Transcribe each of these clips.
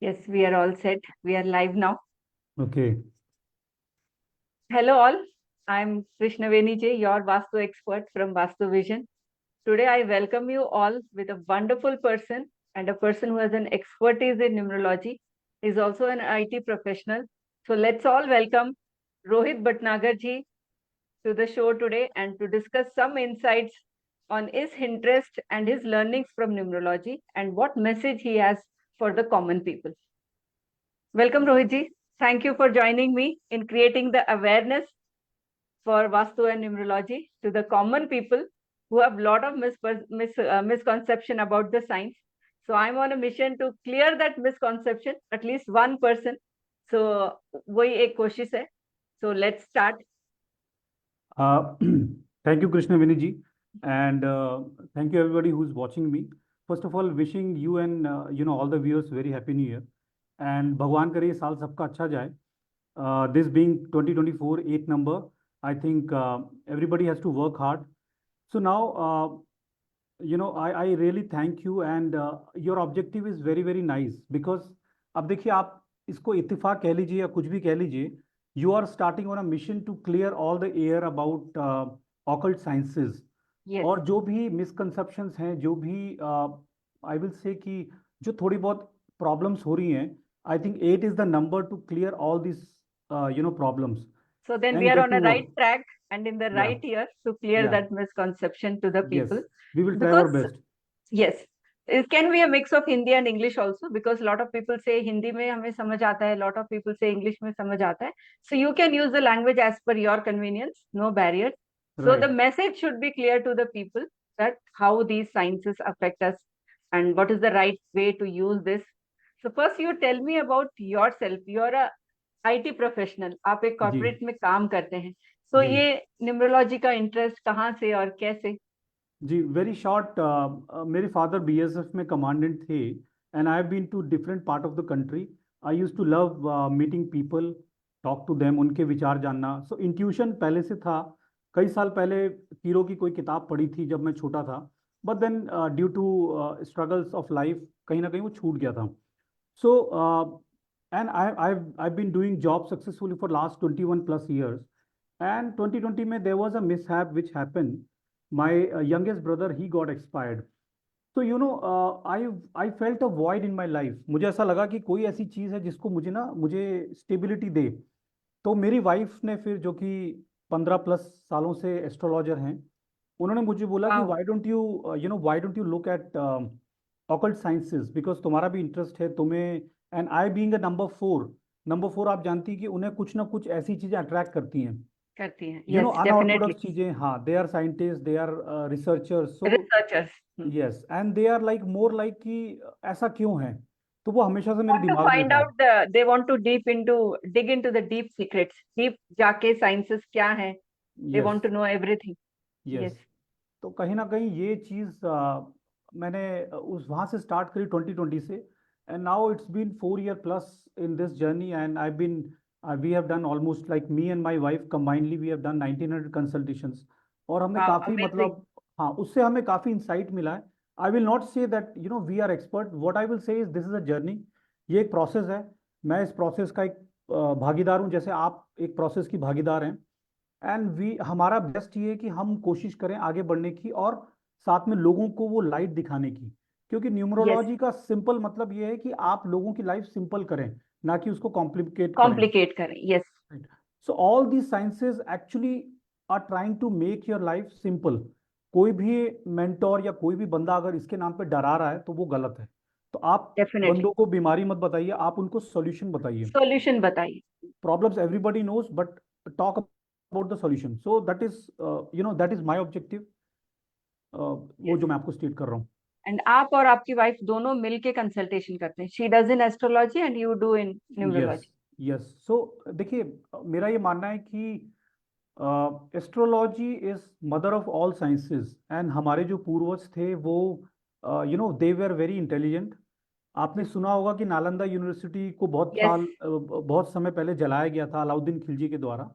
Yes, we are all set. We are live now. Okay. Hello, all. I'm Krishna Venije, your Vastu expert from Vastu Vision. Today, I welcome you all with a wonderful person and a person who has an expertise in numerology. He's also an IT professional. So let's all welcome Rohit Bhatnagar ji to the show today and to discuss some insights on his interest and his learnings from numerology and what message he has for the common people. Welcome, Rohitji. Thank you for joining me in creating the awareness for Vastu and numerology to the common people who have a lot of misconception about the science. So I'm on a mission to clear that misconception, at least one person. So वही एक कोशिश है. So let's start. Uh, Thank you, Krishna Viniji, and thank you everybody who's watching me. First of all, wishing you and all the viewers very happy New Year, and भगवान करे ये साल सबका अच्छा जाए. This being 2024 eighth number, I think everybody has to work hard. So now, I really thank you, and your objective is very very nice because अब देखिए आप इसको इत्तेफाक कह लीजिए या कुछ भी कह लीजिए. You are starting on a mission to clear all the air about occult sciences. Yes. और जो भी misconceptions हैं, जो भी I will say कि जो थोड़ी बहुत problems हो रही हैं, I think 8 is the number to clear all these problems. So then we And are get on to a work. right track and in the Yeah. right year to clear Yeah. that misconception to the Yes. people. We will try our Because best. yes, it can be a mix of Hindi and English also because a lot of people say Hindi में हमें समझ आता है, lot of people say English में समझ आता है. So you can use the language as per your convenience, no barriers. So Right. the message should be clear to the people that how these sciences affect us and what is the right way to use this. So first you tell me about yourself. You're a IT professional, आप एक जी corporate में काम करते हैं. तो जी ये numerology का interest कहाँ से और कैसे? जी वेरी शॉर्ट. मेरे फादर बीएसएफ में कमांडेंट थे and I have been to different part of the country. I used to love meeting people, talk to them, उनके विचार जानना. सो इंट्यूशन पहले से था. कई साल पहले तीरों की कोई किताब पढ़ी थी जब मैं छोटा था, but then due to struggles of life कहीं ना कहीं वो छूट गया था. So and I been doing job successfully for last 21 plus years. And 2020 में there was a mishap which happen. My youngest brother, he got expired. So I felt a void in my life. मुझे ऐसा लगा कि कोई ऐसी चीज़ है जिसको मुझे स्टेबिलिटी दे. तो मेरी वाइफ ने फिर, जो कि 15 प्लस सालों से एस्ट्रोलॉजर हैं, उन्होंने मुझे बोला कि Wow. Why don't you look at occult sciences, because तुम्हारा भी इंटरेस्ट है तुम्हें. And I being a number 4 आप जानती हैं कि उन्हें कुछ ना कुछ ऐसी चीज़ें अट्रैक्ट करती हैं. करती हैं. Yes, unorthodox definitely. चीजें. हाँ, they are scientist, they are researchers. So Researchers. Yes, and they are like more like कि ऐसा क्यों है. तो वो हमेशा से मेरे Want to दिमाग में find था. out they want to dig into the deep secrets. Deep जाके sciences क्या है? They yes. want to know everything. Yes. Yes. तो कहीं ना कहीं ये चीज़ मैंने उस वहाँ से स्टार्ट करी 2020 से. And now it's been 4 year plus in this journey. And I been we have done almost, like me and my wife combinedly we have done 1900 consultations. और हमने Wow, काफ़ी amazing. मतलब, हाँ, उससे हमें काफ़ी इंसाइट मिला है. I will not say that we are expert. What I will say is this is a journey. ये एक प्रोसेस है. मैं इस प्रोसेस का एक भागीदार हूँ, जैसे आप एक प्रोसेस की भागीदार हैं. एंड वी हमारा बेस्ट ये है कि हम कोशिश करें आगे बढ़ने की और साथ में लोगों को वो लाइट दिखाने की. क्योंकि Yes. न्यूमरोलॉजी का सिंपल मतलब ये है कि आप लोगों की लाइफ सिंपल करें, ना कि उसको कॉम्प्लिकेट करें. Complicate करें. Yes. So all these sciences actually are trying to make your life simple. कोई भी मेंटोर या कोई भी बंदा अगर इसके नाम पे डरा रहा है तो वो गलत है. तो आप Definitely. बंदों को बीमारी मत बताइए, आप उनको सॉल्यूशन बताइए. Solution बताइए. Problems everybody knows, but talk about the solution. So that is my objective, वो Yes. जो मैं आपको स्टेट कर रहा हूँ. एंड आप और आपकी वाइफ दोनों मिलके कंसल्टेशन करते हैं. She does in astrology and you do in yes. Numerology. Yes. So देखिए, मेरा ये मानना है कि astrology is mother of all sciences. And हमारे जो पूर्वज थे वो दे वर वेरी इंटेलिजेंट. आपने सुना होगा कि नालंदा यूनिवर्सिटी को यस. बहुत समय पहले जलाया गया था अलाउद्दीन खिलजी के द्वारा.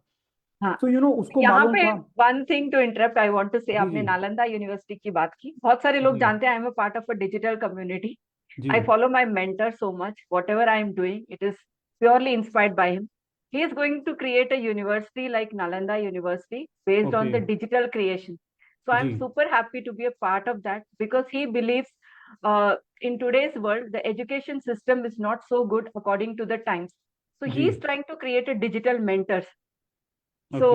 हाँ. तो उसको यहाँ मालूम पे था. One thing to interrupt I want to say, जी आपने जी नालंदा यूनिवर्सिटी की बात की. बहुत सारे लोग जी जानते हैं I am a part of a digital community. जी I follow my mentor so much. Whatever I am doing, it is purely inspired by him. He is going to create a university like Nalanda University based on okay the digital creation. So जी I'm super happy to be a part of that because he believes in today's world, the education system is not so good according to the times. So जी he is trying to create a digital mentors. Okay So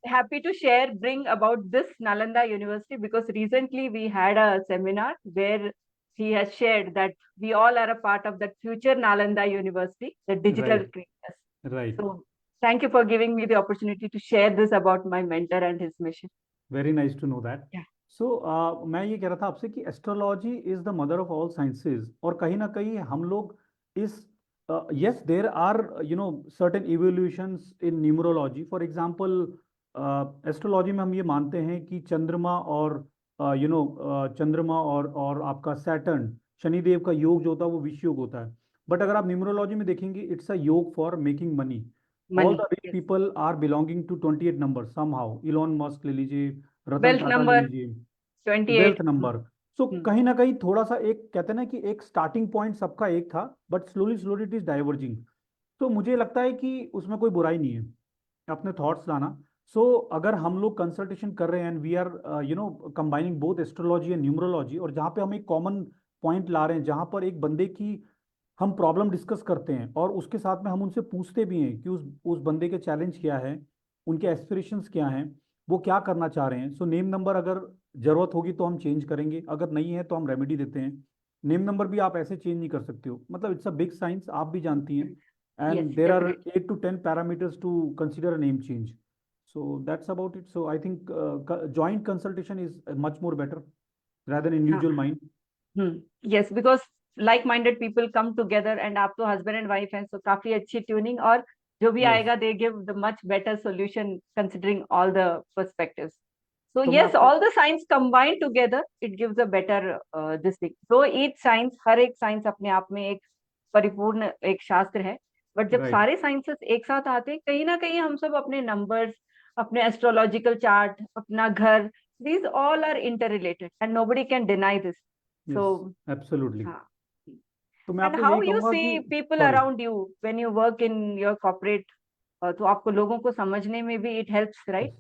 happy to share, bring about this Nalanda University because recently we had a seminar where he has shared that we all are a part of that future Nalanda University, the digital right creators. Right So thank you for giving me the opportunity to share this about my mentor and his mission. Very nice to know that. Yeah. So मैं ये कह रहा था आपसे कि astrology is the mother of all sciences, और कहीं ना कहीं हम लोग इस yes there are certain evolutions in numerology. For example astrology में हम ये मानते हैं कि चंद्रमा और चंद्रमा और आपका सैटर्न शनिदेव का योग जो होता है वो विष योग होता है। बट अगर आप न्यूमरोलॉजी में देखेंगे it's a yog for making money. All the Money. Rich Yes. People are belonging to 28 number somehow. Elon Musk ले लीजिए, रतन Wealth टाटा ले number लीजिए, 28. Wealth number. So Hmm. कहीं ना कहीं थोड़ा सा एक कहते हैं ना कि एक स्टार्टिंग पॉइंट सबका एक था, but slowly slowly it is diverging. तो मुझे लगता है कि उसमें कोई बुराई नहीं है अपने थॉट्स लाना। सो अगर हम लोग कंसल्टेशन कर रहे हैं and we are combining both astrology and numerology, और जहाँ पे हम एक कॉमन पॉइंट ला रहे हैं जहाँ पर एक बंदे की हम प्रॉब्लम डिस्कस करते हैं और उसके साथ में हम उनसे पूछते भी हैं कि उस बंदे के चैलेंज क्या है, उनके एस्पिरेशंस क्या हैं, वो क्या करना चाह रहे हैं। सो नेम नंबर अगर जरूरत होगी तो हम चेंज करेंगे, अगर नहीं है तो हम रेमेडी देते हैं। नेम नंबर भी आप ऐसे चेंज नहीं कर सकते हो, मतलब इट्स अ बिग साइंस, आप भी जानती हैं। Yes, and there are definitely. 8 to 10 parameters to consider a name change. So that's about it. So I think joint consultation is much more better rather than हाँ. individual mind. Yes, because like-minded people come together and आप तो husband and wife हैं, so काफी अच्छी tuning और जो भी Yes. आएगा they give the much better solution considering all the perspectives. So तो मैं yes, आपको all the science combined together, it gives a better this thing. So each science, हर एक science अपने आप में एक परिपूर्ण एक शास्त्र है, but जब राइट सारे sciences एक साथ आते हैं, कहीं ना कहीं हम सब अपने numbers, अपने astrological chart, अपना घर, these all are interrelated and nobody can deny this. Yes So, absolutely. हाँ. तो मैं And आपको how यही you कहूंगा कि see people sorry around you when you work in your corporate, तो आपको लोगों को समझने में भी it helps, right?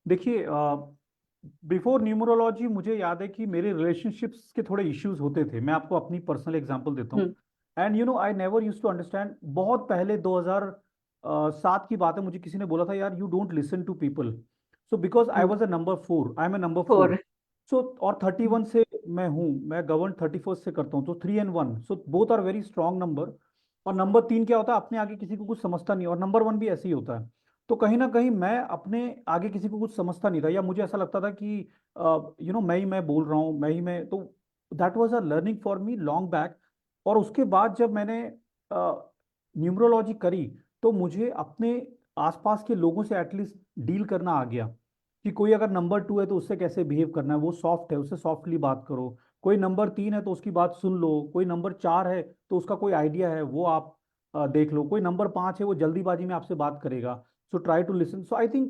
देखिए बिफोर न्यूमरोलॉजी मुझे याद है कि मेरे रिलेशनशिप्स के थोड़े इश्यूज होते थे। मैं आपको अपनी पर्सनल एग्जांपल देता Hmm. हूँ। And I never use to understand. बहुत पहले 2007 की बात है, मुझे किसी ने बोला था यार you don't listen to people. So because I Hmm. Was a number 4, I am a number 4। 4. So और Hmm. 31 से मैं हूँ, मैं गवर्न 31 से करता हूँ, तो 3 and 1, so both are very strong number. और नंबर 3 क्या होता है, अपने आगे किसी को कुछ समझता नहीं, और नंबर 1 भी ऐसे ही होता है। तो कहीं ना कहीं मैं अपने आगे किसी को कुछ समझता नहीं था, या मुझे ऐसा लगता था कि मैं बोल रहा हूँ, मैं तो that was a learning for me long back. और उसके बाद जब मैंने न्यूमरोलॉजी करी तो मुझे अपने आसपास के लोगों से एटलीस्ट डील करना आ गया कि कोई अगर नंबर 2 है तो उससे कैसे बिहेव करना है, वो सॉफ्ट है उससे सॉफ्टली बात करो। कोई नंबर 3 है तो उसकी बात सुन लो। कोई नंबर 4 है तो उसका कोई आइडिया है वो आप देख लो। कोई नंबर 5 है वो जल्दीबाजी में आपसे बात करेगा। So try to listen. So I think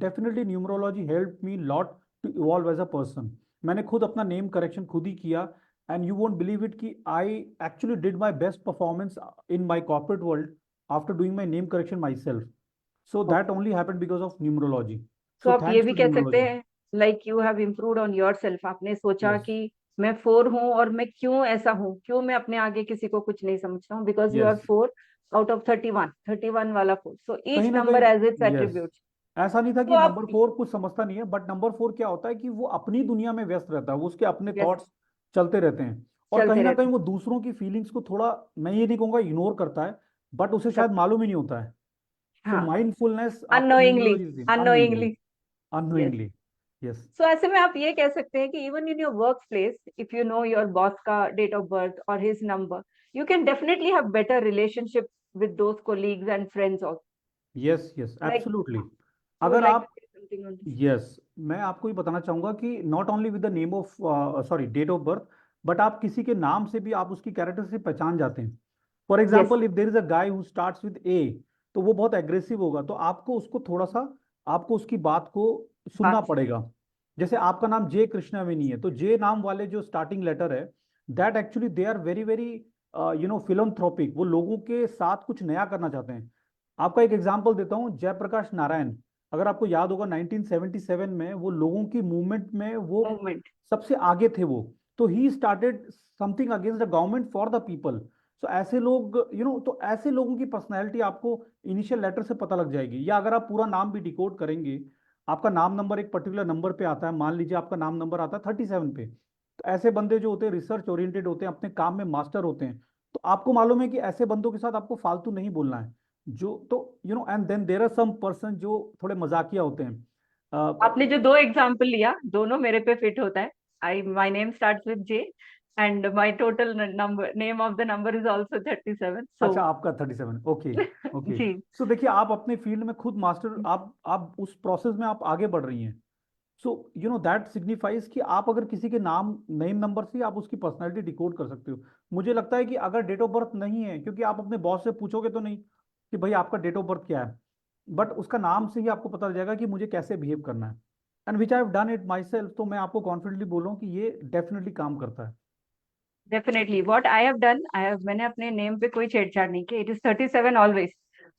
definitely numerology helped me lot to evolve as a person. मैंने खुद अपना नेम करेक्शन खुद ही किया, and you won't believe it कि I actually did my best performance in my corporate world after doing my name correction myself. So that Okay. only happened because of numerology. तो So आप ये thanks भी to कह सकते numerology. हैं like you have improved on yourself. आपने सोचा Yes. कि मैं 4 हूँ और मैं क्यों ऐसा हूँ, क्यों मैं अपने आगे किसी को कुछ नहीं समझता हूँ, because you are Yes. 4 out of 31 वाला 4. So कहीं each ना number has its कहीं यस, attributes. ऐसा नहीं था तो कि आप नंबर 4 कुछ समझता नहीं है, बट नंबर 4 क्या होता है कि वो अपनी दुनिया में व्यस्त रहता है, वो उसके अपने व्यस्त थॉट्स चलते रहते हैं। और चलते कहीं ना रहते कहीं हैं वो दूसरों की फीलिंग्स को थोड़ा, मैं ये नहीं कहूंगा इग्नोर करता है, बट उसे सब. शायद मालूम ही नहीं होता है। सो हाँ. माइंडफुलनेस आपको Unknowingly. Numerology unknowingly, Unknowingly. Yes. Unknowingly. Yes So ऐसे में आप ये कह सकते हैं कि even in your workplace, if you know your boss का date of birth or his number, you can definitely have better relationship with those colleagues and friends also. Yes yes Like, absolutely. you would अगर like to आप say something on this? Yes, मैं आपको ये बताना चाहूंगा कि not only with the name of sorry date of birth, but आप किसी के नाम से भी आप उसकी कैरेक्टर से पहचान जाते हैं। For Yes. Example if there is a guy who starts with A, तो वो बहुत एग्रेसिव होगा, तो आपको उसको थोड़ा सा, आपको उसकी बात को सुनना बात. पड़ेगा। जैसे आपका नाम जे कृष्णावेनी है, तो जे नाम वाले जो स्टार्टिंग लेटर है that actually they are very very philanthropic, वो लोगों के साथ कुछ नया करना चाहते हैं। आपका एक एग्जांपल देता हूँ, जयप्रकाश नारायण, अगर आपको याद होगा 1977 में वो लोगों की मूवमेंट में वो मूवमेंट। सबसे आगे थे वो। तो he started something against the government for the people. So ऐसे लोग तो ऐसे लोगों की पर्सनैलिटी आपको इनिशियल लेटर से पता लग जाएगी। या अगर आप पूरा नाम भी डिकोड करेंगे, आपका नाम नंबर एक पर्टिकुलर नंबर पे आता है, मान लीजिए आपका नाम नंबर आता है 37 पे, तो ऐसे बंदे जो होते हैं रिसर्च ओरिएंटेड होते हैं, अपने काम में मास्टर होते हैं। तो आपको मालूम है कि ऐसे बंदों के साथ आपको फालतू नहीं बोलना है। जो तो and then there are some person जो थोड़े मजाकिया होते हैं। आपने जो दो एग्जाम्पल लिया, दोनों मेरे पे फिट होता है। I my name starts with J, and my total number, name of the number is also 37, so अच्छा, आपका 37, ओके। ओके। जी। सो देखिए, आप अपने फील्ड में खुद मास्टर, आप उस प्रोसेस में आप आगे बढ़ रही हैं। सो दैट सिग्निफाइज कि आप अगर किसी के नाम नेम नंबर से आप उसकी पर्सनैलिटी डिकोड कर सकते हो। मुझे लगता है कि अगर डेट ऑफ बर्थ नहीं है, क्योंकि आप अपने बॉस से पूछोगे तो नहीं कि भाई आपका डेट ऑफ बर्थ क्या है, बट उसका नाम से ही आपको पता चल जाएगा कि मुझे कैसे बिहेव करना है। And which I have done it my self, तो मैं आपको कॉन्फिडेंटली बोल रहा हूँ कि ये डेफिनेटली काम करता है। Definitely what I have done, मैंने अपने नेम पे कोई छेड़छाड़ नहीं की, it is 37 always.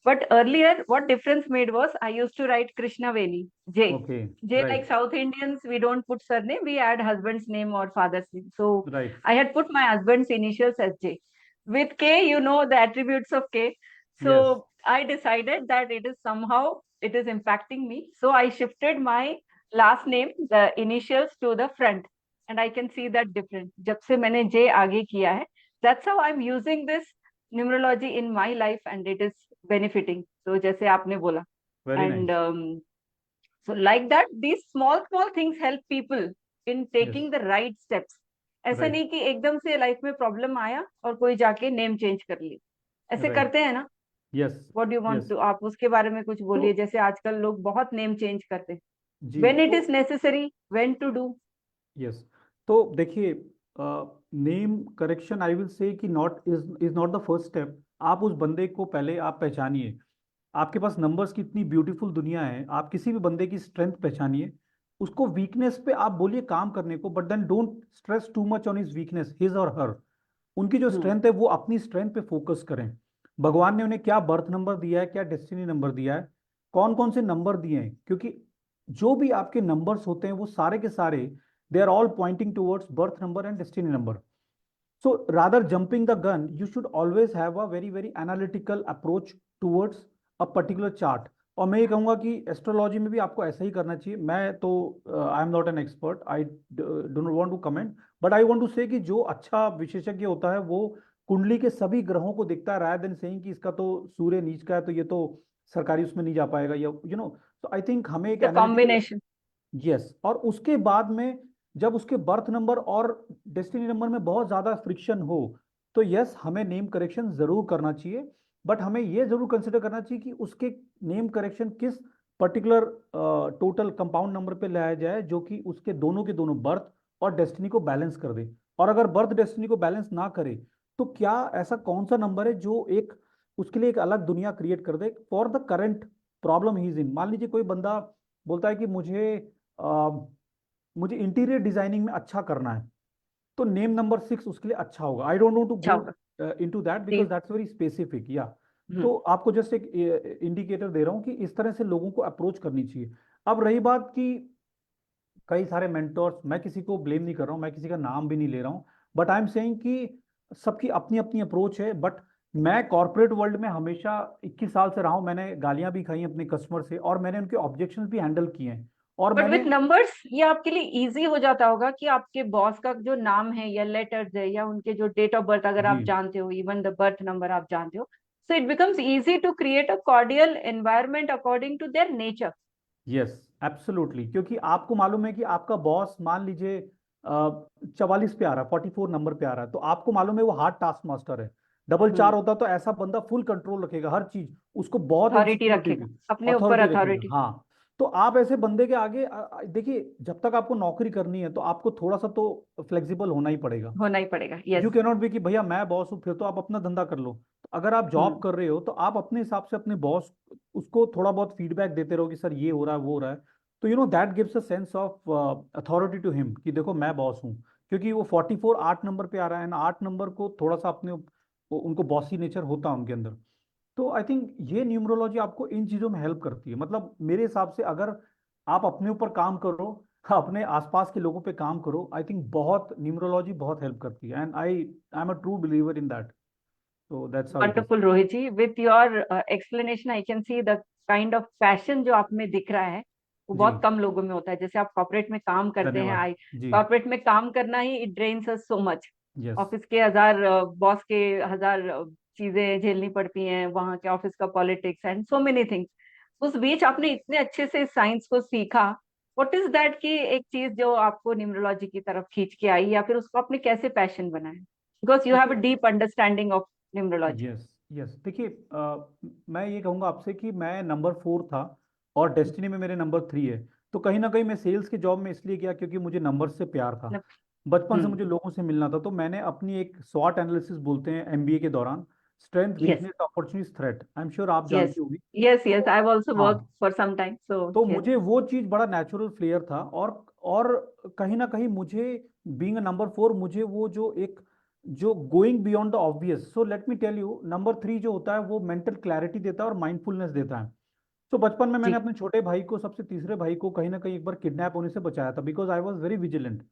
But earlier what difference made was I used to write Krishna Veni, J. Okay. J, like right. South Indians, we don't put surname, we add husband's name or father's name. So right. I had put my husband's initials as J. With K, you know the attributes of K. So yes. I decided that it is somehow, it is impacting me. So I shifted my last name, the initials, to the front. And I can see that difference. जब से मैंने J आगे किया है, that's how I'm using this numerology in my life, and it is benefiting. So जैसे आपने बोला, very and nice. so like that, these small things help people in yes. taking the right steps. ऐसा right. नहीं कि एकदम से life में problem आया और कोई जाके नेम चेंज कर ली, ऐसे राइट। करते हैं ना। Yes. What you want yes. To, आप उसके बारे में कुछ तो बोलिए, जैसे आजकल लोग बहुत नेम चेंज करते हैं। जी, व्हेन इट तो is necessary, when to do. Yes, तो देखिए, name correction I will say कि not is not the first step. आप उस बंदे को पहले आप पहचानिए। आपके पास नंबर्स की इतनी ब्यूटीफुल दुनिया है, आप किसी भी बंदे की स्ट्रेंथ पहचानिए, उसको वीकनेस पे आप बोलिए काम करने को, but then don't stress too much on his weakness, his और हर। उनकी जो हम्म। स्ट्रेंथ है वो अपनी स्ट्रेंथ पे फोकस करें। भगवान ने उन्हें क्या बर्थ नंबर दिया है, क्या डेस्टिनी नंबर दिया है, कौन कौन से नंबर दिए हैं, क्योंकि जो भी आपके नंबर्स होते हैं वो सारे के सारे they are all pointing towards birth number and destiny number. So rather jumping the gun, you should always have a very very analytical approach towards a particular chart. और मैं ये कहूँगा कि एस्ट्रोलॉजी में भी आपको ऐसा ही करना चाहिए। मैं तो I am not an expert, I do not want to comment, but I want to say कि जो अच्छा विशेषज्ञ होता है वो कुंडली के सभी ग्रहों को देखता है, रादर देन सेइंग कि इसका तो सूर्य नीच का है तो ये तो सरकारी उसमें नहीं जा पाएगा, या तो आई थिंक हमें एक द एनालिटिकल। कॉम्बिनेशन। यस, और उसके बाद में जब उसके बर्थ नंबर और डेस्टिनी नंबर में बहुत ज़्यादा फ्रिक्शन हो, तो यस, हमें नेम करेक्शन ज़रूर करना चाहिए। बट हमें ये ज़रूर कंसिडर करना चाहिए कि उसके नेम करेक्शन किस पर्टिकुलर टोटल कंपाउंड नंबर पे लाया जाए, जो कि उसके दोनों के दोनों बर्थ और डेस्टिनी को बैलेंस कर दे। और अगर बर्थ डेस्टिनी को बैलेंस ना करे, तो क्या ऐसा कौन सा नंबर है जो एक उसके लिए एक अलग दुनिया क्रिएट कर दे for the current problem he is in. मान लीजिए कोई बंदा बोलता है कि मुझे इंटीरियर डिजाइनिंग में अच्छा करना है, तो नेम नंबर 6 उसके लिए अच्छा होगा। आई डोंट नो टू अच्छा गो होगा। इनटू दैट जी। बिकॉज दैट्स वेरी स्पेसिफिक, या हम्म। तो आपको जस्ट एक इंडिकेटर दे रहा हूँ कि इस तरह से लोगों को अप्रोच करनी चाहिए। अब रही बात कि कई सारे मेंटोर्स, मैं किसी को ब्लेम नहीं कर रहा हूँ, मैं किसी का नाम भी नहीं ले रहा हूँ, बट आई एम सेइंग कि सबकी अपनी अपनी अप्रोच है। बट मैं कॉर्पोरेट वर्ल्ड में हमेशा 21 साल से रहा हूँ, मैंने गालियां भी खाई हैं अपने कस्टमर से, और मैंने उनके ऑब्जेक्शंस भी हैंडल किए हैं, और बट मैंने। विथ नंबर्स ये आपके लिए इजी हो जाता होगा कि आपके बॉस का जो नाम है या लेटर्स है या उनके जो डेट ऑफ बर्थ अगर जी। आप जानते हो, इवन द बर्थ नंबर आप जानते हो, so it becomes easy to create a cordial environment according to their nature. Yes, absolutely, क्योंकि आपको मालूम है कि आपका बॉस मान लीजिए 44 पे आ रहा है, 44 नंबर पे आ रहा है, तो आपको मालूम है वो हार्ड टास्क मास्टर है। डबल चार हम्म। होता तो ऐसा बंदा फुल कंट्रोल रखेगा हर चीज, उसको बहुत अथॉरिटी इंसिक्योरिटी रखेगा, होगी, अपने ऊपर अथॉरिटी रखेगा, अथॉरिटी। हाँ। तो आप ऐसे बंदे के आगे देखिए, जब तक आपको नौकरी करनी है तो आपको थोड़ा सा तो फ्लेक्सिबल होना ही पड़ेगा। होना ही पड़ेगा, you yes. Can not be कि भैया मैं बॉस हूँ, फिर तो आप अपना धंधा कर लो। तो अगर आप जॉब हम्म। कर रहे हो तो आप अपने हिसाब से अपने बॉस उसको थोड़ा बहुत फीडबैक देते रहो कि सर ये हो रहा है वो हो रहा है। तो that gives a sense of authority to him कि देखो मैं बॉस हूँ। क्योंकि वो 44 8 नंबर पे आ रहा है ना, 8 नंबर को थोड़ा सा उनको बॉसी नेचर होता है उनके अंदर। तो आई थिंक ये न्यूमरोलॉजी आपको इन चीजों में हेल्प करती है। मतलब मेरे हिसाब से अगर आप अपने ऊपर काम करो, अपने आसपास के लोगों पे काम करो, आई थिंक बहुत न्यूमरोलॉजी बहुत हेल्प करती है, and I am a true believer in that. So that's how it is. Wonderful Rohit ji, with your explanation I can see the kind of passion जो आप में दिख रहा है वो जी, बहुत कम लोगों में होता है। जैसे आप कॉर्पोरेट में काम करते हैं, धन्यवाद। आई जी, कॉर्पोरेट में काम करना ही it drains us so much. Yes, office के हजार बॉस के हजार चीजें झेलनी पड़ती हैं, वहां के ऑफिस का politics and so many things. उस बीच आपने इतने अच्छे से साइंस को सीखा। व्हाट इज दैट की एक चीज जो आपको न्यूमरोलॉजी की तरफ खींच के आई, या फिर उसको आपने कैसे पैशन बनाया? बिकॉज यू हैव अ देखिए, deep understanding of numerology. Yes, yes, देखिए, मैं ये कहूँगा आपसे कि मैं नंबर 4 था और डेस्टिनी में मेरे नंबर 3 है। तो कहीं ना कहीं मैं सेल्स के जॉब में इसलिए किया क्योंकि मुझे नंबर से प्यार था। बचपन से हम्म। मुझे लोगों से मिलना था, तो मैंने अपनी एक स्वॉट एनालिसिस बोलते हैं एमबीए के दौरान, strength yes, weakness opportunities threat, I am sure आप यस, जानती होगी। यस, यस, तो आई ऑल्सो वर्क हाँ, फॉर सम टाइम, सो तो यस। मुझे वो चीज बड़ा नेचुरल फ्लेयर था, और कहीं ना कहीं मुझे बीइंग नंबर 4, मुझे वो जो एक जो going beyond the obvious, so let me tell you, number 3 जो होता है वो मेंटल क्लैरिटी देता है और माइंडफुलनेस देता है। तो बचपन में मैंने जी। अपने छोटे भाई को, सबसे तीसरे भाई को, कहीं ना कहीं एक बार किडनैप होने से बचाया था, because I was very vigilant.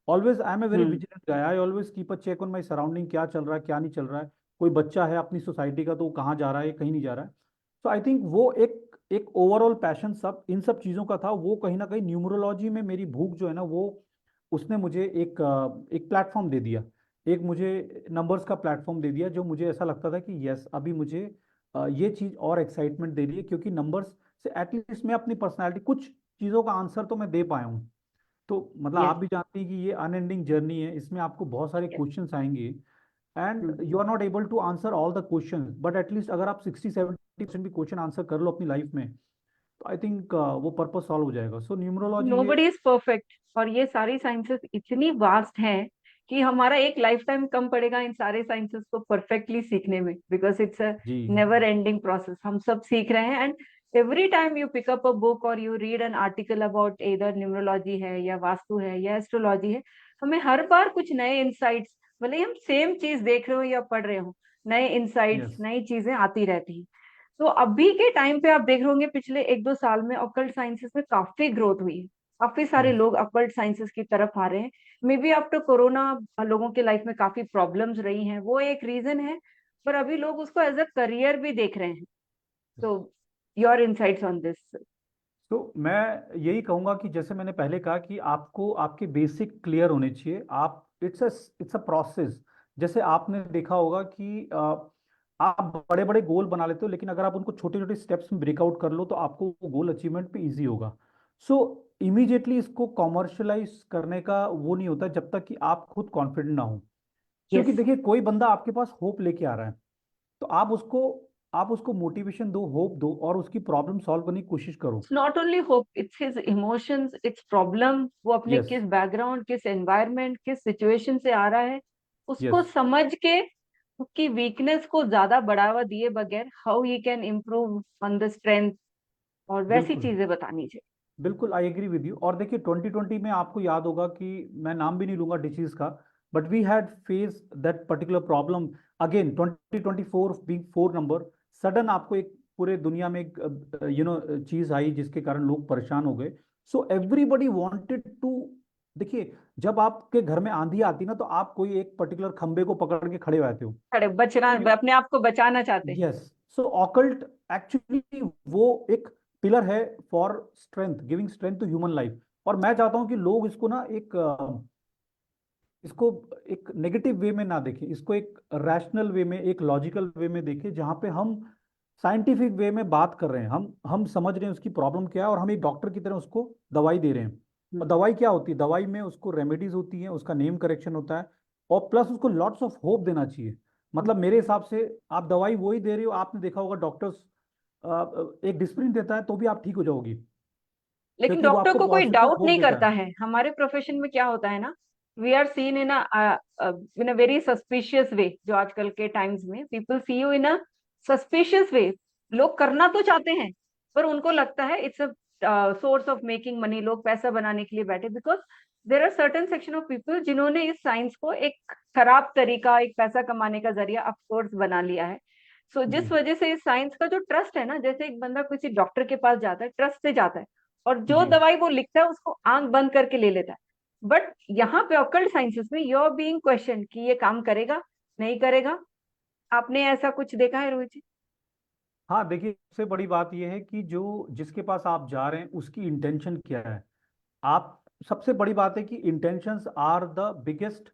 Always I am a very hmm. Vigilant guy, I always keep a check on my surrounding, क्या चल रहा है क्या नहीं चल रहा है। कोई बच्चा है अपनी सोसाइटी का तो वो कहाँ जा रहा है कहीं नहीं जा रहा है। तो आई थिंक वो एक ओवरऑल पैशन सब इन सब चीज़ों का था। वो कहीं ना कहीं न्यूमरोलॉजी में मेरी भूख जो है ना, वो उसने मुझे एक प्लेटफॉर्म दे दिया, एक मुझे नंबर्स का प्लेटफॉर्म दे दिया, जो मुझे ऐसा लगता था कि यस, अभी मुझे ये चीज़ और एक्साइटमेंट दे रही है, क्योंकि नंबर्स से एटलीस्ट मैं अपनी पर्सनैलिटी, कुछ चीज़ों का आंसर तो मैं दे पाया हूँ। तो मतलब आप यस, भी जानते हैं कि ये अनएंडिंग जर्नी है, इसमें आपको बहुत सारे यस। क्वेश्चंस आएंगे, and hmm. You are not able to answer all the questions, but at least अगर आप 60-70% भी क्वेश्चन आंसर कर लो अपनी लाइफ में, तो आई थिंक वो पर्पस सॉल्व हो जाएगा। सो न्यूमरोलॉजी ये, नोबडी इज परफेक्ट, और ये सारी साइंसेस इतनी वास्ट हैं कि हमारा एक लाइफ टाइम कम पड़ेगा इन सारे साइंसेस को परफेक्टली सीखने में, बिकॉज इट्स अ जी, नेवर एंडिंग प्रोसेस। हम सब सीख रहे हैं, and every time you pick up a book और you read an article about इधर न्यूमरोलॉजी है या वास्तु है या एस्ट्रोलॉजी है, हमें हर बार कुछ नए इंसाइट्स, भले ही हम सेम चीज देख रहे हो या पढ़ रहे हो, नए इंसाइट्स, यस, नई चीजें आती रहती हैं। तो अभी के टाइम पे आप देख रहे होंगे पिछले 1-2 साल में ऑकल्ट साइंसेस में काफी ग्रोथ हुई है। काफी सारे यस, लोग ऑकल्ट साइंसेस की तरफ आ रहे हैं। मे बी आफ्टर कोरोना लोगों के लाइफ में काफी प्रॉब्लम्स रही हैं, वो एक रीजन है। पर अभी लोग उसको एज अ करियर भी देख रहे हैं। तो योर इनसाइट्स ऑन दिस? तो मैं यही कहूंगा कि जैसे मैंने पहले कहा कि आपको आपके बेसिक क्लियर होने चाहिए। आप इट्स अ प्रोसेस। जैसे आपने देखा होगा कि आप बड़े बड़े गोल बना लेते हो, लेकिन अगर आप उनको छोटे छोटे स्टेप्स में ब्रेकआउट कर लो तो आपको वो गोल अचीवमेंट पे इजी होगा। सो इमीडिएटली इसको कॉमर्शलाइज करने का वो नहीं होता जब तक कि आप खुद कॉन्फिडेंट ना हो। क्योंकि यस। देखिए, कोई बंदा आपके पास होप लेके आ रहा है, तो आप उसको मोटिवेशन दो, होप दो, और उसकी प्रॉब्लम सॉल्व करने की कोशिश करो। It's not only hope, it's his emotions, it's problem. वो अपने यस, किस बैकग्राउंड, किस एनवायरनमेंट, किस सिचुएशन से आ रहा है, उसको यस, समझ के उसकी वीकनेस को ज्यादा बढ़ावा दिए बगैर how he can improve on the strength, और वैसी बिल्कुल, चीजें बतानी चाहिए। बिल्कुल, आई एग्री विद यू। और देखिए, 2020 में आपको याद होगा कि मैं नाम भी नहीं लूंगा डिसीज का, but we had face that particular problem again. 2024 being 4 number, sudden आपको एक पूरे दुनिया में एक चीज आई जिसके कारण लोग परेशान हो गए। सो एवरीबडी वांटेड टू, देखिए, जब आपके घर में आंधी आती ना, तो आप कोई एक पर्टिकुलर खंबे को पकड़ के खड़े हो जाते हो। खड़े बचना, तो अपने आप को बचाना चाहते हैं। यस, सो ऑकल्ट एक्चुअली वो एक पिलर है for strength, giving strength to human life. और मैं चाहता हूं कि लोग इसको ना इसको एक नेगेटिव वे में ना देखें, इसको एक रैशनल वे में, एक लॉजिकल वे में देखें, जहां पे हम साइंटिफिक वे में बात कर रहे हैं, हम समझ रहे हैं उसकी प्रॉब्लम क्या है, और हम एक डॉक्टर की तरह उसको दवाई दे रहे हैं। और हम्म। दवाई क्या होती है? दवाई में उसको रेमेडीज होती हैं, उसका नेम करेक्शन होता है, और प्लस उसको लॉट्स ऑफ होप देना चाहिए। मतलब मेरे हिसाब से आप दवाई वही दे रहे हो, आपने देखा होगा डॉक्टर्स एक डिस्प्रिन देता है तो भी आप ठीक हो जाओगी, लेकिन क्योंकि वो डॉक्टर आपको को कोई पॉजिटिव डाउट होप नहीं देता करता है। है। हमारे प्रोफेशन में क्या होता है ना, we are seen in a very suspicious way. जो आजकल के टाइम्स में people see you in a suspicious way. लोग करना तो चाहते हैं, पर उनको लगता है it's a source of making money, लोग पैसा बनाने के लिए बैठे, because there are certain section of people जिन्होंने इस साइंस को एक खराब तरीका, एक पैसा कमाने का जरिया अफकोर्स बना लिया है। सो जी जिस वजह से इस साइंस का जो ट्रस्ट है ना, जैसे एक बंदा किसी डॉक्टर के पास जाता है, ट्रस्ट से जाता है, और जो जी दवाई वो लिखता है उसको आंख बंद करके ले लेता है। बट यहाँ पे ऑकल्ट साइंसेस में यू आर बीइंग क्वेश्चन कि ये काम करेगा, नहीं करेगा। आपने ऐसा कुछ देखा है रोहित जी? हाँ, देखिए सबसे बड़ी बात यह है कि जो जिसके पास आप जा रहे हैं उसकी इंटेंशन क्या है। आप सबसे बड़ी बात है कि intentions are the biggest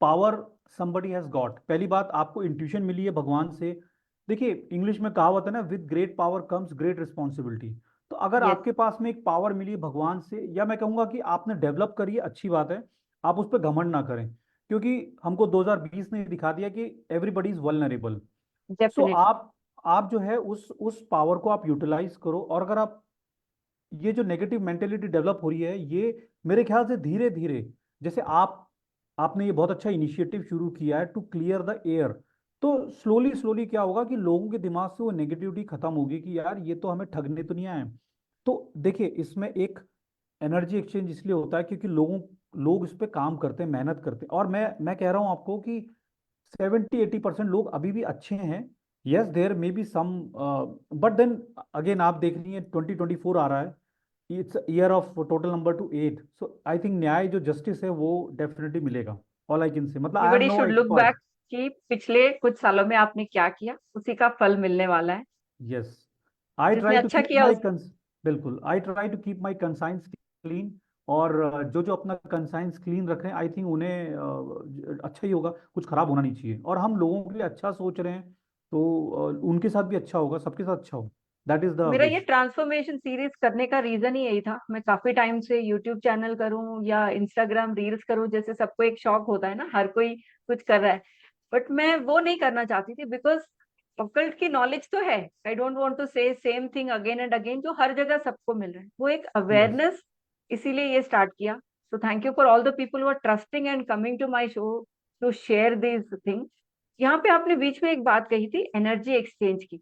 power somebody has got. पहली बात, आपको इंट्यूशन मिली है भगवान से। देखिए इंग्लिश में कहावत है ना, with great power comes great responsibility. तो अगर यस, आपके पास में एक पावर मिली है भगवान से, या मैं कहूंगा कि आपने डेवलप करी है, अच्छी बात है, आप उस पर घमंड ना करें। क्योंकि हमको 2020 ने दिखा दिया कि everybody is vulnerable. So definitely. आप जो है उस पावर को आप यूटिलाइज करो। और अगर आप, ये जो नेगेटिव मेंटेलिटी डेवलप हो रही है, ये मेरे ख्याल से धीरे धीरे, जैसे आपने ये बहुत अच्छा इनिशिएटिव शुरू किया है टू क्लियर द एयर, तो स्लोली स्लोली क्या होगा कि लोगों के दिमाग से वो नेगेटिविटी खत्म होगी कि यार ये तो हमें ठगने तो नहीं आए हैं। तो देखिए इसमें एक एनर्जी एक्सचेंज इसलिए होता है क्योंकि लोग इस पे काम करते हैं, मेहनत करते हैं। और मैं कह रहा हूँ आपको कि 70-80% लोग अभी भी अच्छे हैं। Yes, there may be some, but then again आप देख रही हैं 2024 आ रहा है, it's year of total number to 8। So I think न्याय जो जस्टिस है वो डेफिनेटली मिलेगा। ऑल आई कैन से, मतलब I am everybody no should look expert. Back कि पिछले कुछ सालों में आपने क्या किया, उसी का फल मिलने वाला है। यस, आई जिसने ट्राई टू अच्छा कीप किया माई उस बिल्कुल, I try to keep my conscience clean. और जो जो अपना कंसाइंस क्लीन रख रहे हैं, आई थिंक उन्हें अच्छा ही होगा, कुछ खराब होना नहीं चाहिए। और हम लोगों के लिए अच्छा सोच रहे हैं तो उनके साथ भी अच्छा होगा, सबके साथ अच्छा हो। दैट इज द मेरा ये विश। ट्रांसफॉर्मेशन सीरीज करने का रीजन ही यही था। मैं काफी टाइम से यूट्यूब चैनल करूं या इंस्टाग्राम रील्स करूं, जैसे सबको एक शौक होता है ना, हर कोई कुछ कर रहा है, बट मैं वो नहीं करना चाहती थी, बिकॉज ऑकल्ट की नॉलेज तो है। आई डोंट वांट टू से same thing again and again जो हर जगह सबको मिल रहा है, वो एक यस अवेयरनेस, इसीलिए ये स्टार्ट किया। So thank you for all the people who are trusting and coming to my show to share this thing. यहाँ पे आपने बीच में एक बात कही थी एनर्जी एक्सचेंज की,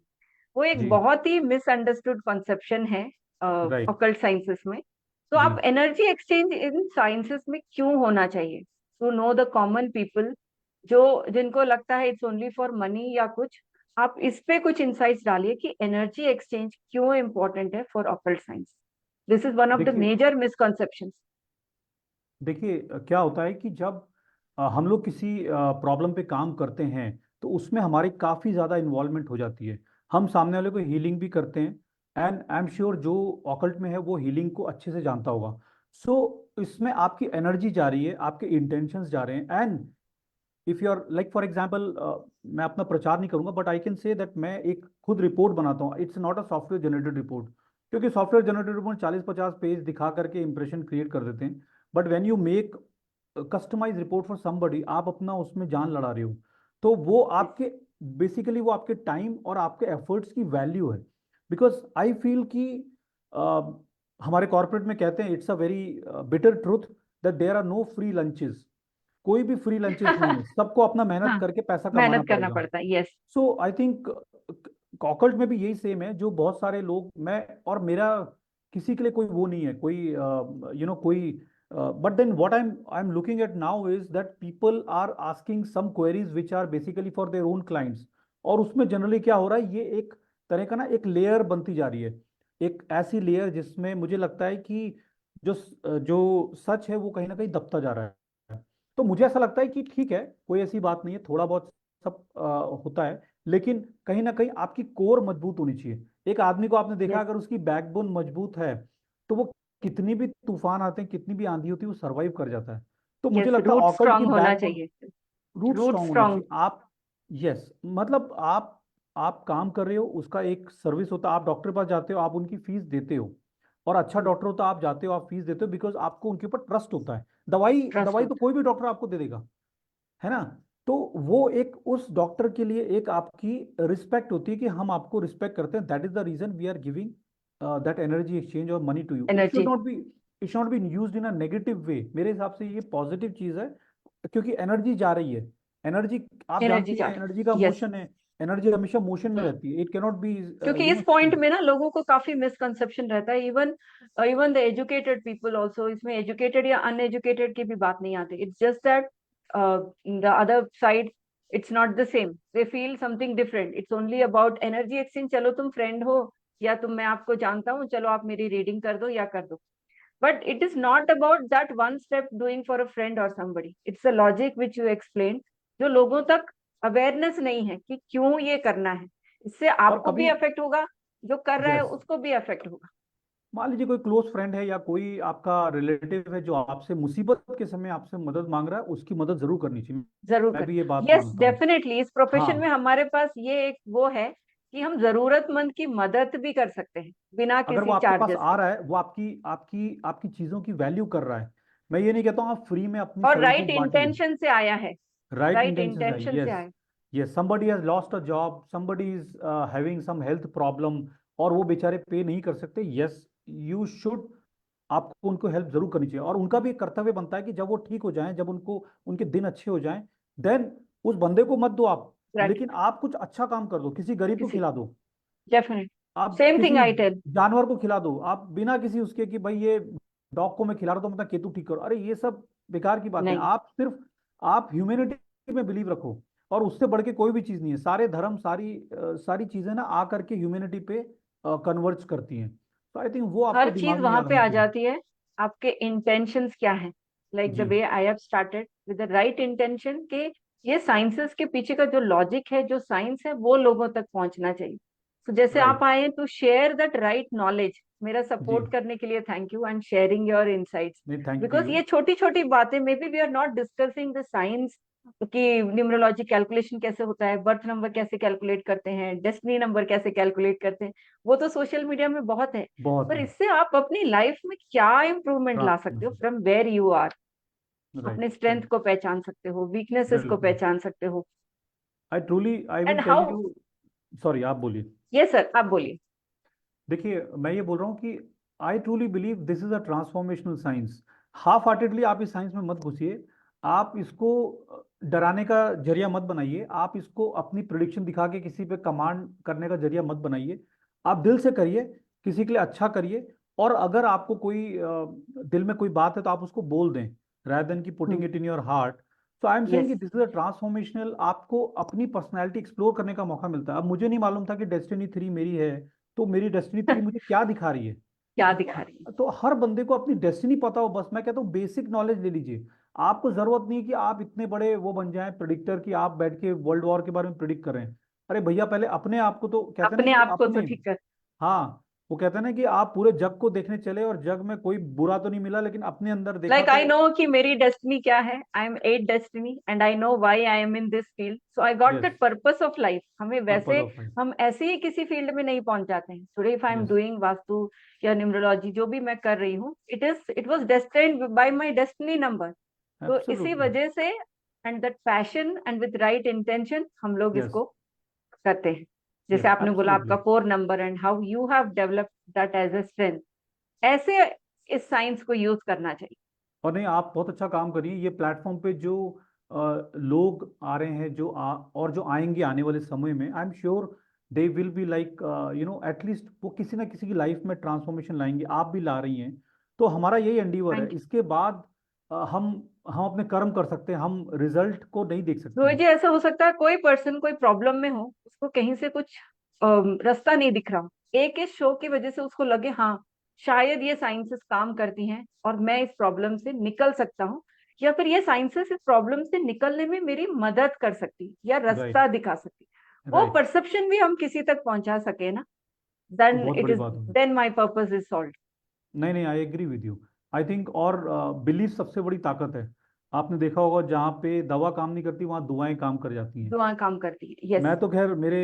वो एक जी, बहुत ही मिसअंडरस्टूड कॉन्सेप्शन है राइट, ऑकल्ट साइंसेस में। तो जी आप एनर्जी एक्सचेंज इन साइंसेस में क्यों होना चाहिए, to know the common people जो जिनको लगता है इट्स ओनली फॉर मनी या कुछ, आप इस पे कुछ इंसाइट्स डालिए कि एनर्जी एक्सचेंज क्यों इंपॉर्टेंट है for occult science. This is one of the देखिए मेजर मिसकॉन्सेप्शन। देखिए क्या होता है कि जब हम लोग किसी प्रॉब्लम पे काम करते हैं तो उसमें हमारी काफ़ी ज़्यादा इन्वॉल्वमेंट हो जाती है। हम सामने वाले को हीलिंग भी करते हैं, एंड आई एम श्योर जो ऑकल्ट में है वो हीलिंग को अच्छे से जानता होगा। सो इसमें आपकी एनर्जी जा रही है, आपके इंटेंशंस जा रहे हैं। And if you are like for example, मैं अपना प्रचार नहीं करूंगा but I can say that मैं एक खुद रिपोर्ट बनाता हूँ। It's not a software generated report, क्योंकि सॉफ्टवेयर जनरेटेड रिपोर्ट 40-50 पेज दिखा करके इंप्रेशन क्रिएट कर देते हैं। But when you make customize report for somebody, आप अपना उसमें जान लड़ा रहे हो, तो वो आपके बेसिकली वो आपके टाइम और आपके एफर्ट्स की वैल्यू है। बिकॉज आई फील कि अ, हमारे कॉर्पोरेट में कहते हैं, it's a very bitter truth that there are no free lunches. कोई भी फ्री लंचेस नहीं है, सबको अपना मेहनत हाँ, करके पैसा कमाना मेहनत करना पड़ेगा। पड़ता है, यस। सो आई थिंक कॉकल्ट में भी यही सेम है। जो बहुत सारे लोग, मैं और मेरा किसी के लिए कोई वो नहीं है, कोई कोई, but then what I am looking at now is that people are asking some queries which are basically for their own clients. और उसमें जनरली क्या हो रहा है, ये एक तरह का ना एक लेयर बनती जा रही है, एक ऐसी लेयर जिसमें मुझे लगता है कि जो सच है वो कहीं ना कहीं दबता जा रहा है। तो मुझे ऐसा लगता है कि ठीक है, कोई ऐसी बात नहीं है, थोड़ा बहुत सब होता है, लेकिन कहीं ना कहीं आपकी कोर मजबूत होनी चाहिए। एक आदमी को आपने देखा, यस, अगर उसकी बैकबोन मजबूत है तो वो कितनी भी तूफान आते हैं, कितनी भी आंधी होती है, वो सर्वाइव कर जाता है। तो मुझे यस, लगता है रूट ऑकल्ट की स्ट्रांग होना बैकबोन, चाहिए। रूट रूट स्ट्रांग होना स्ट्रांग। चाहिए। आप, यस, मतलब आप काम कर रहे हो, उसका एक सर्विस होता है। आप डॉक्टर के पास जाते हो, आप उनकी फीस देते हो, और अच्छा डॉक्टर होता है, आप जाते हो, आप फीस देते हो, बिकॉज आपको उनके ऊपर ट्रस्ट होता है। दवाई ट्रस्ट दवाई तो होता कोई भी डॉक्टर आपको दे देगा, है ना। तो वो एक उस डॉक्टर के लिए एक आपकी रिस्पेक्ट होती है कि हम आपको रिस्पेक्ट करते हैं। That is the reason we are giving that energy exchange और money to you. It should energy. Not be, it should not be used in a negative way. मेरे हिसाब से ये पॉजिटिव चीज है, क्योंकि एनर्जी जा रही है। एनर्जी, आप एनर्जी जानती हैं, चार्ट। एनर्जी का यस। मोशन है। एनर्जी हमेशा मोशन में रहती है, इट कैनॉट बी क्योंकि इस पॉइंट में ना लोगों को काफी मिसकंसेप्शन रहता है, even even the educated people also, इसमें एजुकेटेड या अनएजुकेटेड की भी बात नहीं आती, it's just that the other side it's not the same, they feel something different, it's only about energy exchange, चलो तुम फ्रेंड हो या तुम, मैं आपको जानता हूँ, चलो आप मेरी रीडिंग कर दो या कर दो, but it is not about that one step doing for a friend or somebody, it's the logic which you explained, जो लोगों तक अवेयरनेस नहीं है कि क्यों ये करना है, इससे और आपको भी कभी, अफेक्ट होगा, जो कर रहा है यस, उसको भी अफेक्ट होगा। मान लीजिए कोई क्लोज फ्रेंड है या कोई आपका रिलेटिव है जो आपसे मुसीबत के समय आपसे मदद मांग रहा है, उसकी मदद जरूर करनी चाहिए। जरूर मैं कर, भी ये बात यस मानता हूँ। डेफिनेटली, इस प्रोफेशन में हाँ, हमारे पास ये एक वो है कि हम जरूरतमंद की मदद भी कर सकते हैं बिना अगर वो किसी आपके पास चार्जेस आ के, रहा है, वो आपकी आपकी आपकी चीजों की वैल्यू कर रहा है। मैं ये नहीं कहता हूँ आप फ्री में अपनी और राइट सर्विसेज बांटिए। इंटेंशन से आया है, राइट राइट इंटेंशन है, इंटेंशन से यस। आया। Yes, somebody has lost a job, somebody is having some health problem, और वो बेचारे पे नहीं कर सकते, यस, यू शुड, आपको उनको हेल्प जरूर करनी चाहिए। और उनका भी एक कर्तव्य बनता है कि जब वो ठीक हो जाएं, जब उनको उनके दिन अच्छे हो जाएं, देन उस बंदे को मत दो आप, लेकिन ग्रेटिट्यूड, आप कुछ अच्छा काम कर दो, किसी गरीब को किसी, खिला दो, डेफिनेट, आप सेम थिंग किसी आई टेल। जानवर को खिला दो, आप बिना किसी उसके कि भाई ये डॉग को मैं खिला रहा हूँ तो मतलब केतु ठीक करो, अरे ये सब बेकार की बातें हैं। नहीं, आप सिर्फ, आप ह्यूमैनिटी में बिलीव रखो, और उससे बढ़ के कोई भी चीज़ नहीं है। सारे धर्म, सारी चीज़ें ना आ करके ह्यूमैनिटी पे कन्वर्ज करती हैं। तो आई थिंक वो हर आपको चीज दिमाग में वहां याद पे रखना आ चाहिए। जाती है, आपके इंटेंशंस क्या हैं, लाइक द जी, way I have started with the right intention के, ये साइंसेस के पीछे का जो लॉजिक है, जो साइंस है, वो लोगों तक पहुंचना चाहिए। तो जैसे आप right, I to share that right knowledge, मेरा जी, सपोर्ट करने के लिए thank you and sharing your insights, नहीं, थैंक बिकॉज यू। ये छोटी छोटी बातें, maybe we are not discussing the science कि न्यूमरोलॉजी कैलकुलेशन कैसे होता है, बर्थ नंबर कैसे कैलकुलेट करते हैं, डेस्टिनी नंबर कैसे कैलकुलेट करते हैं, वो तो सोशल मीडिया में बहुत है, बहुत पर है। इससे आप अपनी लाइफ में क्या इम्प्रूवमेंट ला सकते हो, transformation, from where you are, right, अपने स्ट्रेंथ राइट, को पहचान सकते हो, वीकनेसेस को बिल्कुल। पहचान सकते हो। I truly, I will and tell how, you, sorry आप बोलिए। ये सर आप बोलिए। देखिए, मैं ये बोल रहा हूँ कि I truly believe this is a transformational science. Half heartedly आप इस साइंस में मत घुसिए, आप इसको डराने का जरिया मत बनाइए, आप इसको अपनी प्रिडिक्शन दिखा के किसी पे कमांड करने का जरिया मत बनाइए। आप दिल से करिए, किसी के लिए अच्छा करिए, और अगर आपको कोई दिल में कोई बात है तो आप उसको बोल दें, rather देन की putting it in your heart. तो आई एम सेइंग यस, कि दिस इज अ ट्रांसफॉर्मेशनल, आपको अपनी पर्सनैलिटी एक्सप्लोर करने का मौका मिलता है। अब मुझे नहीं मालूम था कि डेस्टिनी 3 मेरी है, तो मेरी डेस्टिनी 3 मुझे क्या दिखा रही है। क्या दिखा रही है। तो हर बंदे को अपनी डेस्टिनी पता हो, बस मैं कहता हूँ बेसिक नॉलेज ले लीजिए। आपको जरूरत नहीं है कि आप इतने बड़े वो बन जाएं प्रिडिक्टर, कि आप बैठ के वर्ल्ड वॉर के बारे में प्रिडिक्ट करें। अरे भैया, पहले अपने आप को तो कहते हैं ना अपने कि आप को तो अपने, ठीक कर, हाँ, वो कहते हैं ना कि आप पूरे जग को देखने चले और जग में कोई बुरा तो नहीं मिला, लेकिन अपने अंदर देखा लाइक आई तो। नो कि मेरी डेस्टिनी क्या है, I am at destiny and I know why I am in this field, so I got yes, that purpose of life. हमें पर्पस वैसे, ऑफ लाइफ, हम ऐसे ही किसी फील्ड में नहीं पहुंच जाते हैं। Today if I am yes, doing vastu या न्यूमरोलॉजी, जो भी मैं कर रही हूँ, it was destined by my destiny number. तो इसी एब्सोल्युटली, वजह से, and that passion and with right intention, हम लोग यस, इसको करते हैं। जैसे यस, आपने बोला आपका एब्सोल्युटली। 4 नंबर and how you have developed that as a strength, ऐसे इस साइंस को यूज करना चाहिए। और नहीं, आप बहुत अच्छा काम करिए। ये प्लेटफॉर्म पे जो लोग आ रहे हैं, और जो आएंगे आने वाले समय में, I am sure they will be like, at least वो किसी ना किसी की लाइफ में ट्रांसफॉर्मेशन लाएंगे। आप भी ला रही हैं, तो हमारा यही एंडीवर है। Thank you. इसके बाद हम अपने कर्म कर सकते हैं, हम रिजल्ट को नहीं देख सकते रोहित हैं। जी, ऐसा हो सकता है कोई पर्सन कोई प्रॉब्लम में हो, उसको कहीं से कुछ रास्ता नहीं दिख रहा हो, एक इस शो की वजह से उसको लगे हाँ शायद ये साइंसेस काम करती हैं और मैं इस प्रॉब्लम से निकल सकता हूँ, या फिर ये साइंसेस इस प्रॉब्लम से निकलने में मेरी मदद कर सकती है या राइट, रास्ता दिखा सकती है, वो राइट, परसेप्शन भी हम किसी तक पहुंचा सके ना, तो देन बहुत इट बड़ी इज, बात होगी। Then my purpose is solve. नहीं, नहीं, I agree with you. I think, और बिलीफ सबसे बड़ी ताकत है। आपने देखा होगा, जहाँ पे दवा काम नहीं करती वहाँ दुआएं काम कर जाती हैं। दुआ काम करती है, यस। मैं तो खैर, मेरे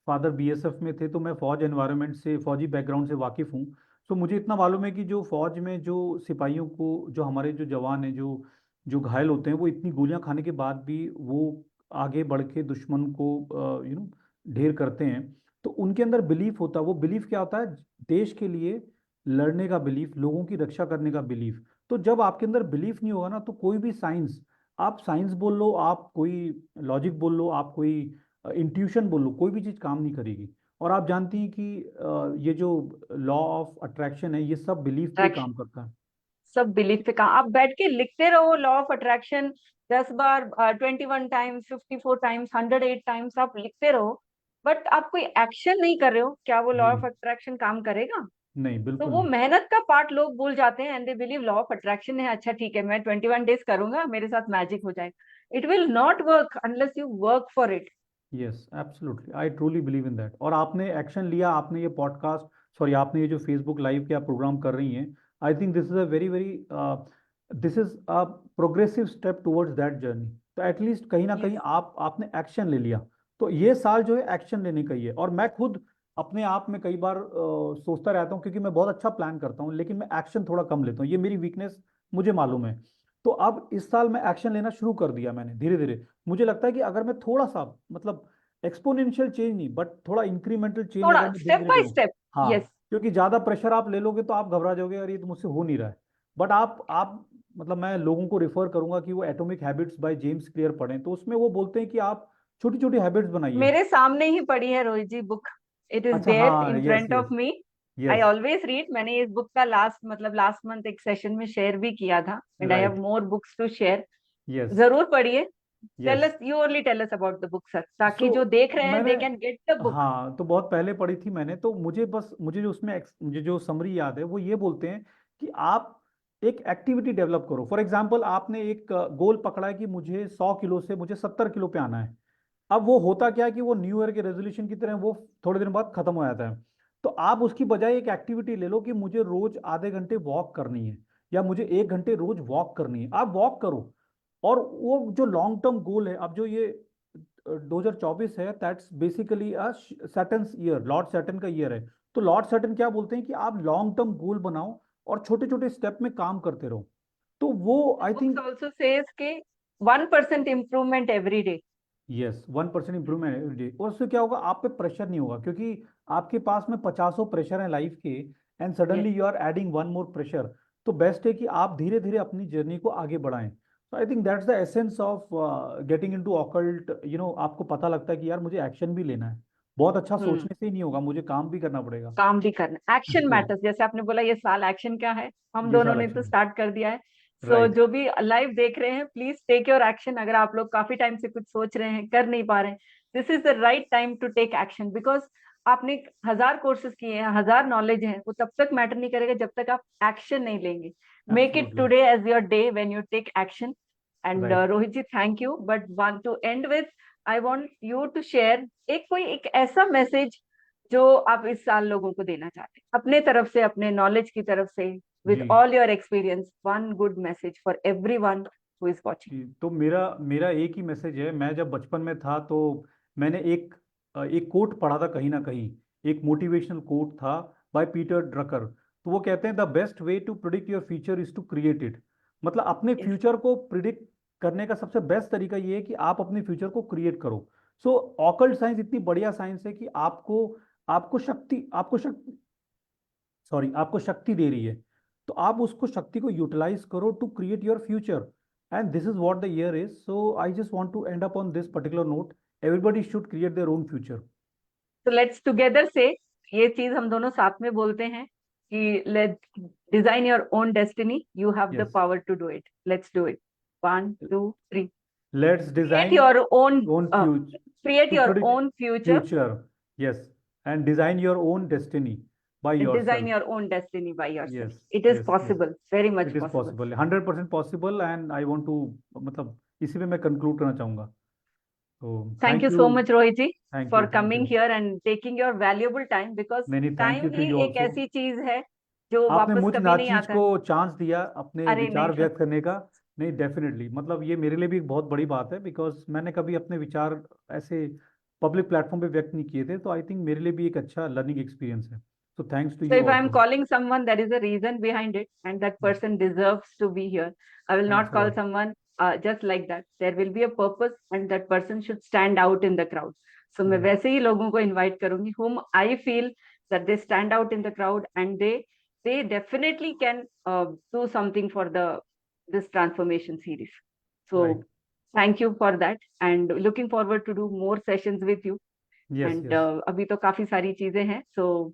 फादर बीएसएफ में थे, तो मैं फौज एनवायरनमेंट से, फौजी बैकग्राउंड से वाकिफ़ हूँ। तो मुझे इतना मालूम है कि जो फौज में जो सिपाहियों को, जो हमारे जो जवान हैं, जो जो घायल होते हैं, वो इतनी गोलियां खाने के बाद भी वो आगे बढ़ के दुश्मन को ढेर करते हैं। तो उनके अंदर बिलीफ होता है। वो बिलीफ क्या होता है? देश के लिए लड़ने का बिलीफ, लोगों की रक्षा करने का बिलीफ। तो जब आपके अंदर बिलीफ नहीं होगा ना, तो कोई भी साइंस, आप साइंस बोल लो, आप कोई लॉजिक बोल लो, आप कोई इंट्यूशन बोलो, कोई भी चीज़ काम नहीं करेगी। और आप जानती हैं कि ये जो लॉ ऑफ अट्रैक्शन है, ये सब बिलीफ पे काम करता है। सब बिलीफ पे काम, आप बैठ के लिखते रहो law of attraction 10 bar, 21 times, 54 times, 108 times आप लिखते रहो, बट आप कोई एक्शन नहीं कर रहे हो, क्या वो लॉ जी ऑफ अट्रैक्शन काम करेगा? नहीं, तो बिल्कुल वो नहीं। मेहनत का पार्ट लोग भूल जाते हैं, and they believe law of attraction है, अच्छा ठीक है मैं 21 डेज करूंगा, मेरे साथ मैजिक हो जाएगा। It will not work unless you work for it. Yes absolutely, I truly believe in that. और आपने एक्शन लिया, आपने ये पॉडकास्ट, सॉरी, आपने ये जो फेसबुक लाइव के आप प्रोग्राम कर रही हैं, I think this is a very very, this is a progressive step towards that journey. तो एटलीस्ट कहीं ना कहीं यस, आपने एक्शन ले लिया। तो ये साल जो है एक्शन लेने का ही है। और मैं खुद अपने आप में कई बार सोचता रहता हूँ, क्योंकि मैं बहुत अच्छा प्लान करता हूँ लेकिन मैं एक्शन थोड़ा कम लेता हूँ, ये मेरी वीकनेस मुझे मालूम है। तो अब इस साल मैं एक्शन लेना शुरू कर दिया मैंने धीरे धीरे। मुझे लगता है कि अगर मैं थोड़ा सा, मतलब एक्सपोनेंशियल चेंज नहीं, बट थोड़ा इंक्रीमेंटल चेंज थोड़ा अगर मैं धीरे स्टेप धीरे बाय करूँ। स्टेप। हाँ, यस, क्योंकि ज्यादा प्रेशर आप ले लोगे तो आप घबरा जाओगे, और ये तो मुझसे हो नहीं रहा है। बट आप मतलब मैं लोगों को रेफर करूंगा कि वो atomic habits by James clear पढ़ें, तो उसमें वो बोलते हैं कि आप छोटी छोटी हैबिट्स बनाइए। मेरे सामने ही पड़ी है Rohit ji book, it is अच्छा, देयर हाँ, in yes front of yes me. I yes, always read, मैंने इस बुक का लास्ट मंथ एक सेशन में शेयर भी किया था, and I have right, more books to share. Yes जरूर पढ़िए। Tell yes. Us, you only tell us about the book sir, so ताकि जो देख रहे हैं मैंने, they can get the book. हाँ, तो बहुत पहले पढ़ी थी मैंने, तो मुझे जो उसमें मुझे जो समरी याद है वो ये बोलते हैं कि आप एक एक्टिविटी डेवलप करो। फॉर एग्जांपल, आपने एक गोल पकड़ा है कि मुझे 100 किलो से मुझे 70 किलो पे आना है। अब वो होता क्या है कि वो न्यू ईयर के रेजोल्यूशन की तरह वो थोड़े दिन बाद खत्म हो जाता है। तो आप उसकी बजाय एक एक्टिविटी ले लो कि मुझे रोज आधे घंटे वॉक करनी है, या मुझे 1 घंटे रोज वॉक करनी है। आप वॉक करो। और वो जो लॉन्ग टर्म गोल है, अब जो ये 2024 है, that's basically a Saturn's year, lord Saturn का ईयर है। तो लॉर्ड सैटर्न क्या बोलते हैं कि आप लॉन्ग टर्म गोल बनाओ और छोटे छोटे स्टेप में काम करते रहो। तो वो the I books think, also says के 1% improvement every day. Yes, 1% improvement every day. और उससे क्या होगा, आप पे प्रेशर नहीं होगा, क्योंकि आपके पास में 50 प्रेशर है लाइफ के, and yes, suddenly you are adding one more pressure. तो बेस्ट है कि आप धीरे धीरे अपनी जर्नी को आगे बढ़ाएं। तो I think that's the essence of getting into occult. आपको पता लगता है कि यार मुझे एक्शन भी लेना है। बहुत अच्छा हम्म, सोचने से ही नहीं होगा, मुझे काम भी करना पड़ेगा। काम भी करना, एक्शन तो मैटर्स, जैसे आपने बोला ये साल एक्शन क्या है, हम ये दोनों सारा ने तो एक्शन, स्टार्ट कर दिया है। सो राइट, जो भी लाइव देख रहे हैं, प्लीज टेक योर एक्शन। अगर आप लोग काफी टाइम से कुछ सोच रहे हैं, कर नहीं पा रहे हैं, this is the right time to take action, because आपने 1000 कोर्सेज किए हैं, 1000 नॉलेज है, वो तब तक मैटर नहीं करेगा जब तक आप एक्शन नहीं लेंगे। Make it absolutely, today as your day when you take action. And right. Rohit ji, thank you, but want to end with, I want you to share एक ऐसा मैसेज जो आप इस साल लोगों को देना चाहते हैं, अपने तरफ से, अपने नॉलेज की तरफ से, जी with all your experience, one good message for everyone who is watching. जी, तो मेरा मेरा एक ही मैसेज है। मैं जब बचपन में था तो मैंने एक कोट पढ़ा था कहीं ना कहीं। एक मोटिवेशनल कोट था बाय पीटर ड्रकर। तो वो कहते हैं, the best way to predict your future is to create it. मतलब अपने Yes. फ्यूचर को प्रिडिक्ट करने का सबसे बेस्ट तरीका ये है कि आप अपने फ्यूचर को क्रिएट करो। सो ऑकल्ट साइंस इतनी बढ़िया साइंस है कि आपको शक्ति आपको शक्ति दे रही है। तो आप उसको शक्ति को यूटिलाइज करो to create your future. And this is what the year is. So I just want to end up on this particular note. Everybody should create their own future. So let's together say, ये चीज हम दोनों साथ में बोलते हैं कि let's design your own destiny. You have the yes, power to do it. Let's do it. One, two, three. Let's Create design your own, own uh, future create to your predict own future future. Yes, and design your own destiny by and your design self. your own destiny by yourself. Yes It is yes yes, possible, very much it is possible. Possible, 100% possible. And I want to, मतलब इसी पे मैं conclude करना चाहूंगा। तो Thank you thank you, so much, Rohit ji, thank for you, thank coming you. here and taking your valuable time, because नहीं नहीं, thank time you to ही यू एक ऑल्सो। ऐसी चीज है जो आपने वापस मुझ कभी नहीं नाचीज आता को है। चांस दिया अपने अरे नहीं विचार सर। व्यक्त करने का। नहीं, डेफिनेटली, मतलब ये मेरे लिए भी एक बहुत बड़ी बात है, बिकॉज मैंने कभी अपने विचार ऐसे पब्लिक प्लेटफॉर्म पे व्यक्त नहीं किए थे। तो आई थिंक मेरे लिए भी एक अच्छा लर्निंग एक्सपीरियंस है। So thanks to So you if I am also. calling someone, there is a reason behind it, and that person deserves to be here. I will thanks not a call lot. someone just like that. There will be a purpose, and that person should stand out in the crowd. So मैं right, वैसे ही लोगों को invite करूंगी, whom I feel that they stand out in the crowd, and they definitely can do something for the this transformation series. So right, Thank you for that and looking forward to do more sessions with you. Yes, And yes. अभी तो काफी सारी चीजें हैं, so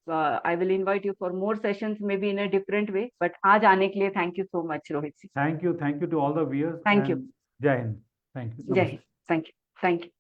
I will invite you for more sessions, maybe in a different way. But आज आने के लिए thank you so much, Rohit ji. Thank you to all the viewers Thank you. and Jai Hind. Thank you. Jai Namaste. Hind. Thank you. Thank you.